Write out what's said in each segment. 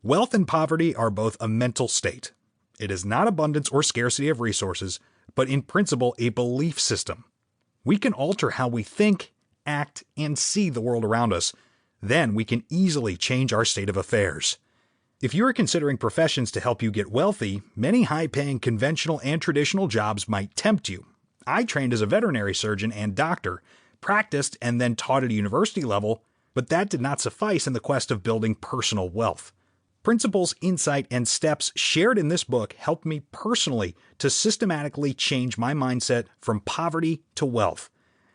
Wealth and poverty are both a mental state. It is not abundance or scarcity of resources, but in principle a belief system. We can alter how we think, act, and see the world around us. Then we can easily change our state of affairs. If you are considering professions to help you get wealthy, many high-paying conventional and traditional jobs might tempt you. I trained as a veterinary surgeon and doctor, practiced and then taught at a university level, but that did not suffice in the quest of building personal wealth. Principles, insight, and steps shared in this book helped me personally to systematically change my mindset from poverty to wealth.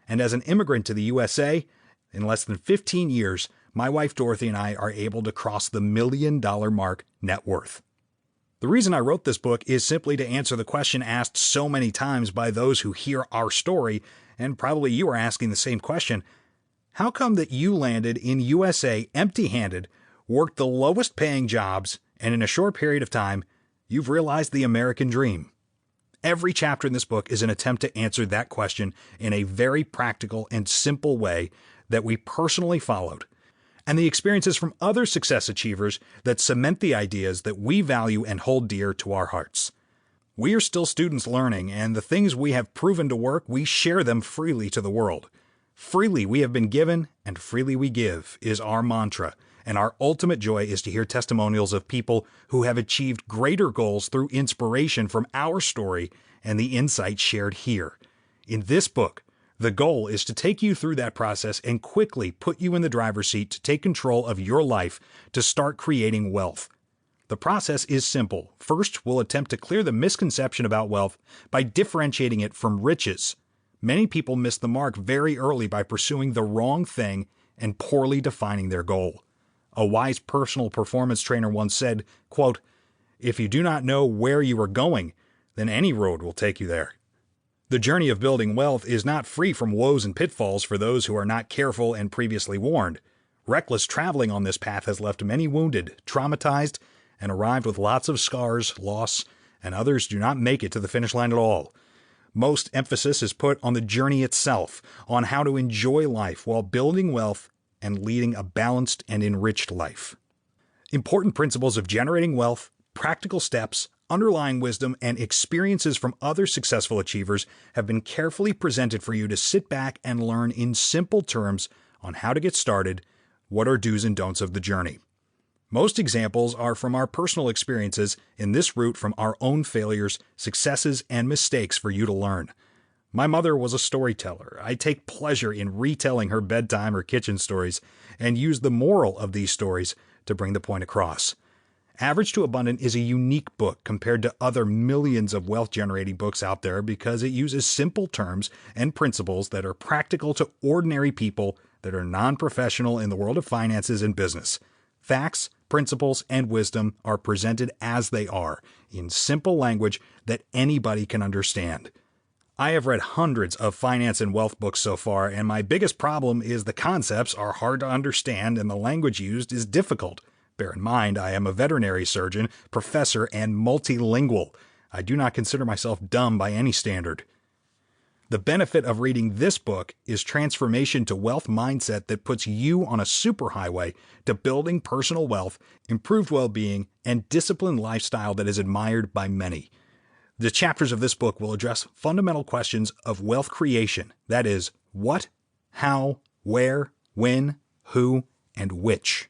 And as an immigrant to the USA, in less than 15 years, my wife Dorothy and I are able to cross the $1 million mark net worth. The reason I wrote this book is simply to answer the question asked so many times by those who hear our story, and probably you are asking the same question. How come that you landed in USA empty-handed, worked the lowest paying jobs, and in a short period of time, you've realized the American dream? Every chapter in this book is an attempt to answer that question in a very practical and simple way that we personally followed, and the experiences from other success achievers that cement the ideas that we value and hold dear to our hearts. We are still students learning, and the things we have proven to work, we share them freely to the world. Freely we have been given, and freely we give is our mantra, and our ultimate joy is to hear testimonials of people who have achieved greater goals through inspiration from our story and the insights shared here. In this book, the goal is to take you through that process and quickly put you in the driver's seat to take control of your life to start creating wealth. The process is simple. First, we'll attempt to clear the misconception about wealth by differentiating it from riches. Many people miss the mark very early by pursuing the wrong thing and poorly defining their goal. A wise personal performance trainer once said, quote, "If you do not know where you are going, then any road will take you there." The journey of building wealth is not free from woes and pitfalls for those who are not careful and previously warned. Reckless traveling on this path has left many wounded, traumatized, and arrived with lots of scars, loss, and others do not make it to the finish line at all. Most emphasis is put on the journey itself, on how to enjoy life while building wealth and leading a balanced and enriched life. Important principles of generating wealth, practical steps, underlying wisdom, and experiences from other successful achievers have been carefully presented for you to sit back and learn in simple terms on how to get started, what are do's and don'ts of the journey. Most examples are from our personal experiences in this route, from our own failures, successes, and mistakes for you to learn. My mother was a storyteller. I take pleasure in retelling her bedtime or kitchen stories and use the moral of these stories to bring the point across. Average to Abundant is a unique book compared to other millions of wealth-generating books out there because it uses simple terms and principles that are practical to ordinary people that are non-professional in the world of finances and business. Facts, principles, and wisdom are presented as they are, in simple language that anybody can understand. I have read hundreds of finance and wealth books so far, and my biggest problem is the concepts are hard to understand and the language used is difficult. Bear in mind, I am a veterinary surgeon, professor, and multilingual. I do not consider myself dumb by any standard. The benefit of reading this book is transformation to wealth mindset that puts you on a superhighway to building personal wealth, improved well-being, and disciplined lifestyle that is admired by many. The chapters of this book will address fundamental questions of wealth creation, that is, what, how, where, when, who, and which.